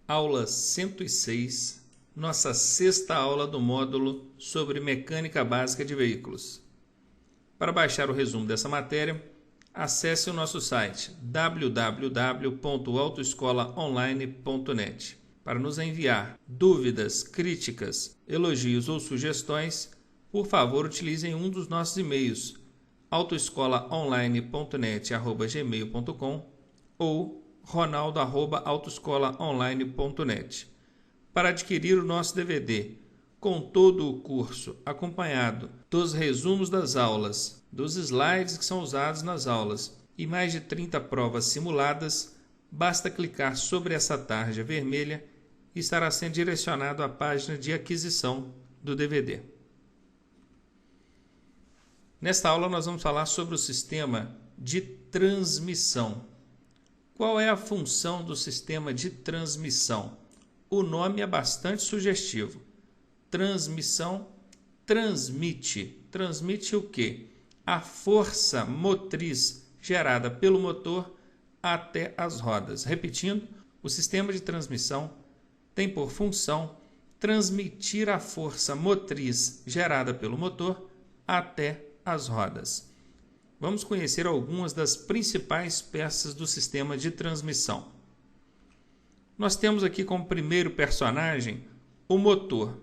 Aula 106, nossa sexta aula do módulo sobre mecânica básica de veículos. Para baixar o resumo dessa matéria, acesse o nosso site www.autoescolaonline.net. Para nos enviar dúvidas, críticas, elogios ou sugestões, por favor, utilizem um dos nossos e-mails autoescolaonline.net@gmail.com ou ronaldo@autoescolaonline.net. Para adquirir o nosso DVD com todo o curso, acompanhado dos resumos das aulas, dos slides que são usados nas aulas e mais de 30 provas simuladas, basta clicar sobre essa tarja vermelha e estará sendo direcionado à página de aquisição do DVD. Nesta aula nós vamos falar sobre o sistema de transmissão. Qual é a função do sistema de transmissão? O nome é bastante sugestivo. Transmissão transmite. Transmite o quê? A força motriz gerada pelo motor até as rodas. Repetindo, o sistema de transmissão tem por função transmitir a força motriz gerada pelo motor até as rodas. Vamos conhecer algumas das principais peças do sistema de transmissão. Nós temos aqui como primeiro personagem o motor.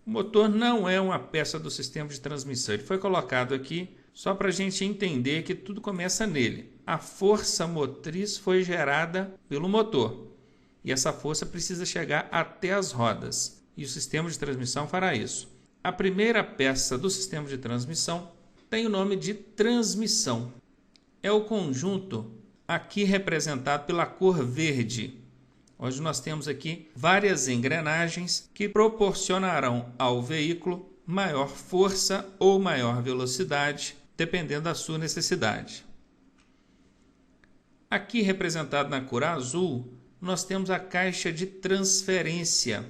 O motor não é uma peça do sistema de transmissão. Ele foi colocado aqui só para a gente entender que tudo começa nele. A força motriz foi gerada pelo motor. E essa força precisa chegar até as rodas. E o sistema de transmissão fará isso. A primeira peça do sistema de transmissão tem o nome de transmissão. É o conjunto aqui representado pela cor verde. Hoje nós temos aqui várias engrenagens que proporcionarão ao veículo maior força ou maior velocidade, dependendo da sua necessidade. Aqui representado na cor azul, nós temos a caixa de transferência.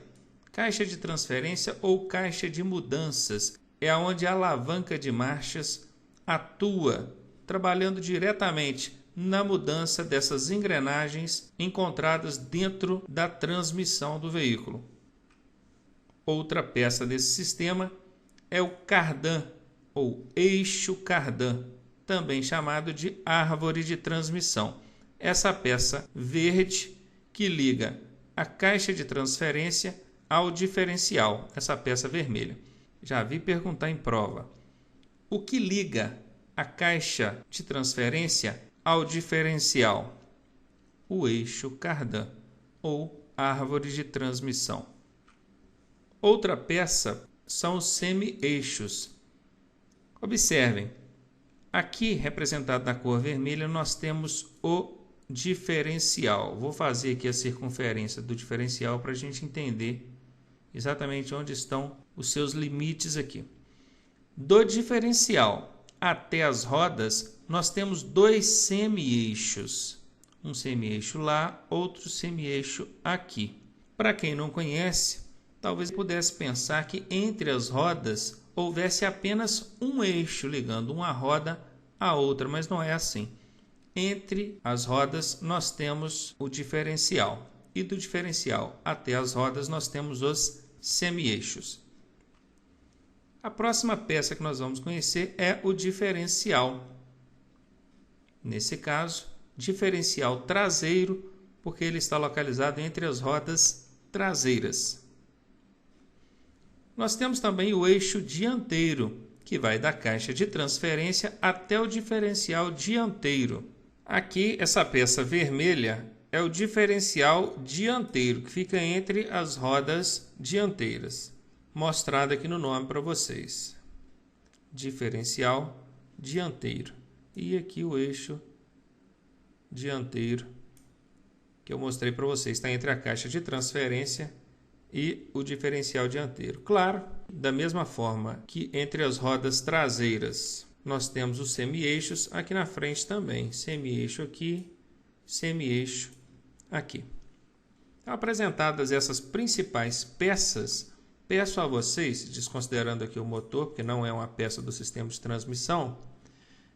Caixa de transferência ou caixa de mudanças é onde a alavanca de marchas atua, trabalhando diretamente na mudança dessas engrenagens encontradas dentro da transmissão do veículo. Outra peça desse sistema é o cardan, ou eixo cardan, também chamado de árvore de transmissão. Essa peça verde que liga a caixa de transferência ao diferencial, essa peça vermelha. Já vi perguntar em prova. O que liga a caixa de transferência ao diferencial? O eixo cardan, ou árvore de transmissão. Outra peça são os semi-eixos. Observem, aqui representado na cor vermelha nós temos o diferencial. Vou fazer aqui a circunferência do diferencial para a gente entender exatamente onde estão os seus limites aqui. Do diferencial até as rodas, nós temos dois semi-eixos. Um semi-eixo lá, outro semi-eixo aqui. Para quem não conhece, talvez pudesse pensar que entre as rodas houvesse apenas um eixo ligando uma roda à outra, mas não é assim. Entre as rodas nós temos o diferencial. E do diferencial até as rodas nós temos os semi-eixos. A próxima peça que nós vamos conhecer é o diferencial. Nesse caso, diferencial traseiro, porque ele está localizado entre as rodas traseiras. Nós temos também o eixo dianteiro, que vai da caixa de transferência até o diferencial dianteiro. Aqui, essa peça vermelha é o diferencial dianteiro, que fica entre as rodas dianteiras, mostrado aqui no nome para vocês. Diferencial dianteiro. E aqui o eixo dianteiro, que eu mostrei para vocês, está entre a caixa de transferência e o diferencial dianteiro. Claro, da mesma forma que entre as rodas traseiras nós temos os semi-eixos, aqui na frente também. Semi-eixo aqui, semi-eixo aqui. Então, apresentadas essas principais peças, peço a vocês, desconsiderando aqui o motor, porque não é uma peça do sistema de transmissão,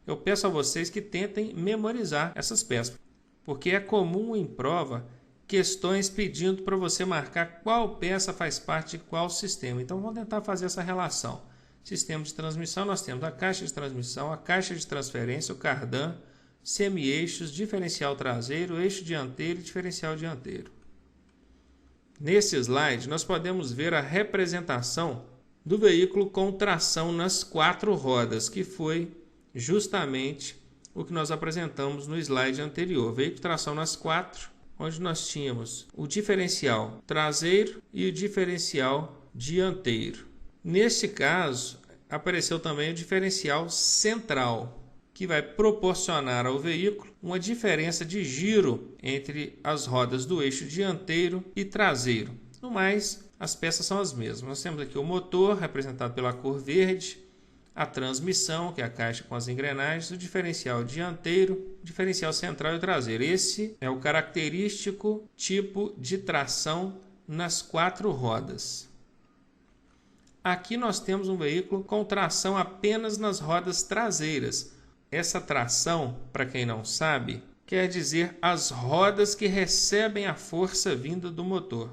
eu peço a vocês que tentem memorizar essas peças, porque é comum em prova questões pedindo para você marcar qual peça faz parte de qual sistema. Então vamos tentar fazer essa relação. Sistema de transmissão, nós temos a caixa de transmissão, a caixa de transferência, o cardan, semi-eixos, diferencial traseiro, eixo dianteiro e diferencial dianteiro. Nesse slide, nós podemos ver a representação do veículo com tração nas 4 rodas, que foi justamente o que nós apresentamos no slide anterior. Veículo de tração nas 4, onde nós tínhamos o diferencial traseiro e o diferencial dianteiro. Neste caso, apareceu também o diferencial central, que vai proporcionar ao veículo uma diferença de giro entre as rodas do eixo dianteiro e traseiro. No mais, as peças são as mesmas. Nós temos aqui o motor, representado pela cor verde, a transmissão, que é a caixa com as engrenagens, o diferencial dianteiro, diferencial central e traseiro. Esse é o característico tipo de tração nas 4 rodas. Aqui nós temos um veículo com tração apenas nas rodas traseiras. Essa tração, para quem não sabe, quer dizer as rodas que recebem a força vinda do motor.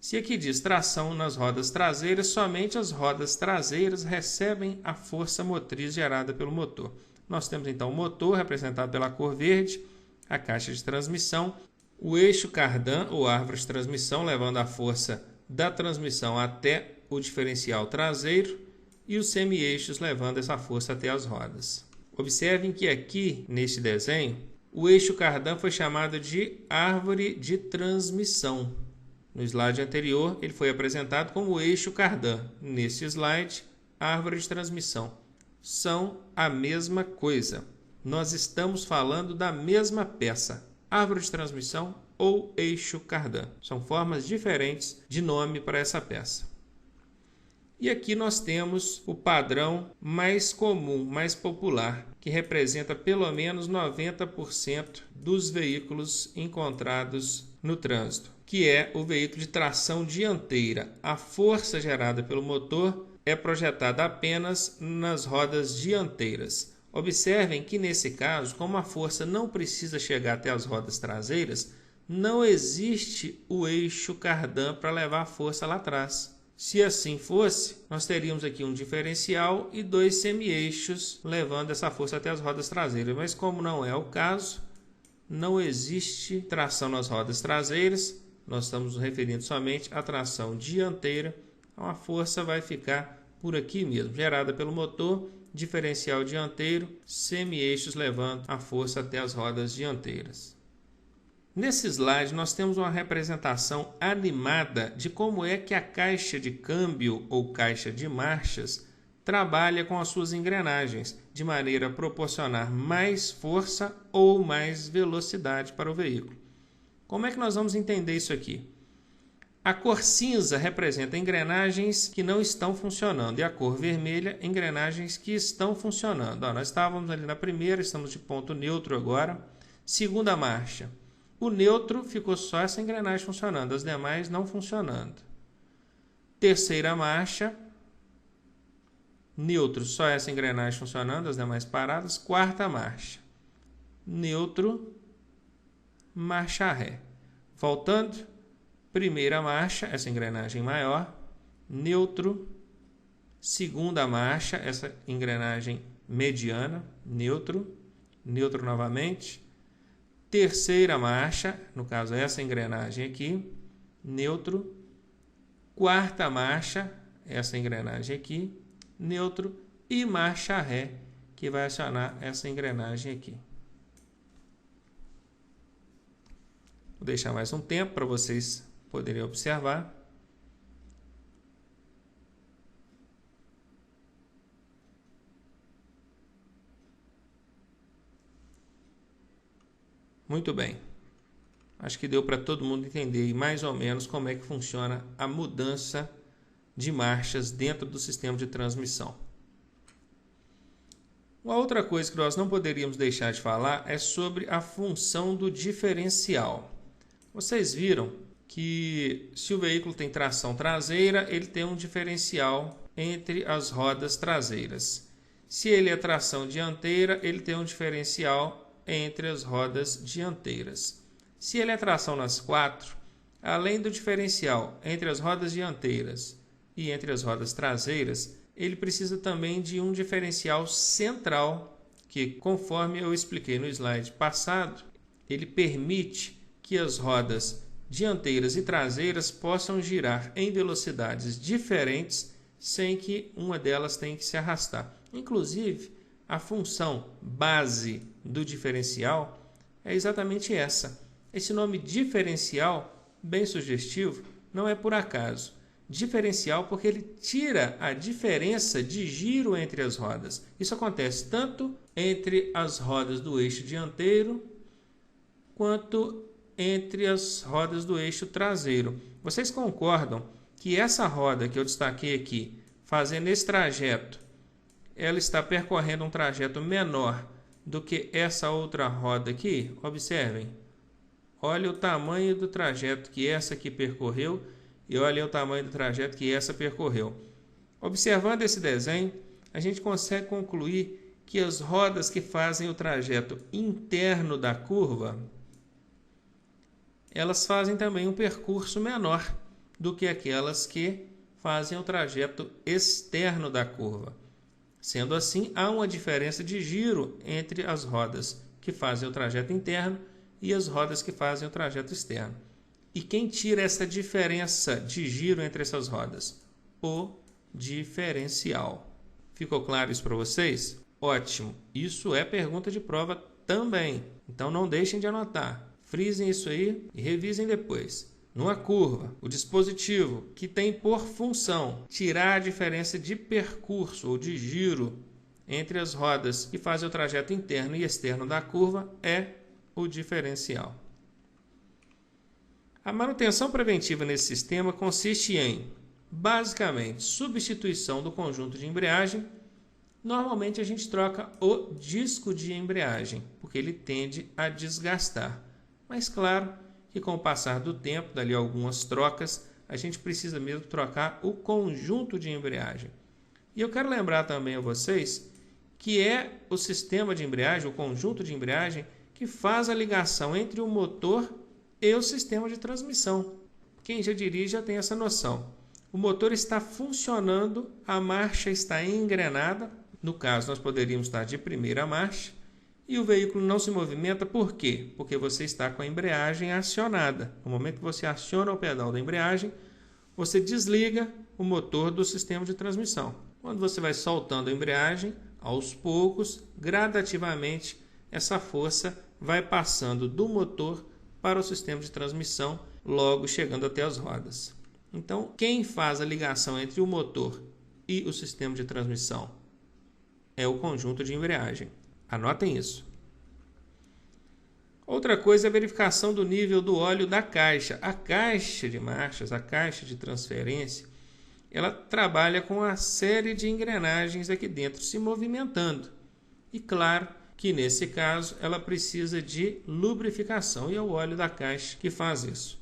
Se aqui diz tração nas rodas traseiras, somente as rodas traseiras recebem a força motriz gerada pelo motor. Nós temos então o motor, representado pela cor verde, a caixa de transmissão, o eixo cardan, ou árvore de transmissão, levando a força da transmissão até o diferencial traseiro, e os semi-eixos levando essa força até as rodas. Observem que aqui, neste desenho, o eixo cardan foi chamado de árvore de transmissão. No slide anterior, ele foi apresentado como o eixo cardan. Neste slide, árvore de transmissão. São a mesma coisa. Nós estamos falando da mesma peça, árvore de transmissão ou eixo cardan. São formas diferentes de nome para essa peça. E aqui nós temos o padrão mais comum, mais popular, que representa pelo menos 90% dos veículos encontrados no trânsito, que é o veículo de tração dianteira. A força gerada pelo motor é projetada apenas nas rodas dianteiras. Observem que nesse caso, como a força não precisa chegar até as rodas traseiras, não existe o eixo cardan para levar a força lá atrás. Se assim fosse, nós teríamos aqui um diferencial e 2 semi-eixos levando essa força até as rodas traseiras. Mas como não é o caso, não existe tração nas rodas traseiras, nós estamos nos referindo somente à tração dianteira, então a força vai ficar por aqui mesmo, gerada pelo motor, diferencial dianteiro, semi-eixos levando a força até as rodas dianteiras. Nesse slide, nós temos uma representação animada de como é que a caixa de câmbio ou caixa de marchas trabalha com as suas engrenagens, de maneira a proporcionar mais força ou mais velocidade para o veículo. Como é que nós vamos entender isso aqui? A cor cinza representa engrenagens que não estão funcionando e a cor vermelha, engrenagens que estão funcionando. Nós estávamos ali na primeira, estamos de ponto neutro agora. Segunda marcha. O neutro ficou só essa engrenagem funcionando, as demais não funcionando. Terceira marcha, neutro, só essa engrenagem funcionando, as demais paradas. Quarta marcha, neutro, marcha ré. Voltando, primeira marcha, essa engrenagem maior, neutro. Segunda marcha, essa engrenagem mediana, neutro, neutro novamente. Terceira marcha, no caso essa engrenagem aqui, neutro. Quarta marcha, essa engrenagem aqui, neutro. E marcha ré, que vai acionar essa engrenagem aqui. Vou deixar mais um tempo para vocês poderem observar. Muito bem. Acho que deu para todo mundo entender mais ou menos como é que funciona a mudança de marchas dentro do sistema de transmissão. Uma outra coisa que nós não poderíamos deixar de falar é sobre a função do diferencial. Vocês viram que se o veículo tem tração traseira, ele tem um diferencial entre as rodas traseiras. Se ele é tração dianteira, ele tem um diferencial entre as rodas dianteiras. Se ele é tração nas 4, além do diferencial entre as rodas dianteiras e entre as rodas traseiras, ele precisa também de um diferencial central que, conforme eu expliquei no slide passado, ele permite que as rodas dianteiras e traseiras possam girar em velocidades diferentes sem que uma delas tenha que se arrastar. Inclusive, a função base do diferencial é exatamente essa. Esse nome diferencial, bem sugestivo, não é por acaso. Diferencial porque ele tira a diferença de giro entre as rodas. Isso acontece tanto entre as rodas do eixo dianteiro quanto entre as rodas do eixo traseiro. Vocês concordam que essa roda que eu destaquei aqui, fazendo esse trajeto, ela está percorrendo um trajeto menor do que essa outra roda aqui? Observem. Olha o tamanho do trajeto que essa aqui percorreu e olha o tamanho do trajeto que essa percorreu. Observando esse desenho, a gente consegue concluir que as rodas que fazem o trajeto interno da curva, elas fazem também um percurso menor do que aquelas que fazem o trajeto externo da curva. Sendo assim, há uma diferença de giro entre as rodas que fazem o trajeto interno e as rodas que fazem o trajeto externo. E quem tira essa diferença de giro entre essas rodas? O diferencial. Ficou claro isso para vocês? Ótimo! Isso é pergunta de prova também. Então não deixem de anotar. Frisem isso aí e revisem depois. Numa curva, o dispositivo que tem por função tirar a diferença de percurso ou de giro entre as rodas que fazem o trajeto interno e externo da curva é o diferencial. A manutenção preventiva nesse sistema consiste em, basicamente, substituição do conjunto de embreagem. Normalmente a gente troca o disco de embreagem, porque ele tende a desgastar. Mas claro que com o passar do tempo, dali algumas trocas, a gente precisa mesmo trocar o conjunto de embreagem. E eu quero lembrar também a vocês que é o sistema de embreagem, o conjunto de embreagem, que faz a ligação entre o motor e o sistema de transmissão. Quem já dirige já tem essa noção. O motor está funcionando, a marcha está engrenada, no caso nós poderíamos estar de primeira marcha, e o veículo não se movimenta, por quê? Porque você está com a embreagem acionada. No momento que você aciona o pedal da embreagem, você desliga o motor do sistema de transmissão. Quando você vai soltando a embreagem, aos poucos, gradativamente, essa força vai passando do motor para o sistema de transmissão, logo chegando até as rodas. Então, quem faz a ligação entre o motor e o sistema de transmissão é o conjunto de embreagem. Anotem isso. Outra coisa é a verificação do nível do óleo da caixa. A caixa de marchas, a caixa de transferência, ela trabalha com a série de engrenagens aqui dentro se movimentando. E claro que nesse caso ela precisa de lubrificação e é o óleo da caixa que faz isso.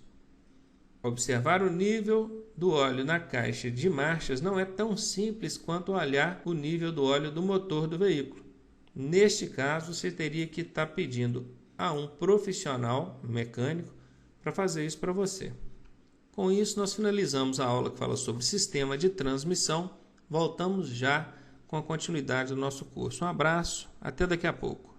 Observar o nível do óleo na caixa de marchas não é tão simples quanto olhar o nível do óleo do motor do veículo. Neste caso, você teria que estar pedindo a um profissional mecânico para fazer isso para você. Com isso, nós finalizamos a aula que fala sobre sistema de transmissão. Voltamos já com a continuidade do nosso curso. Um abraço, até daqui a pouco.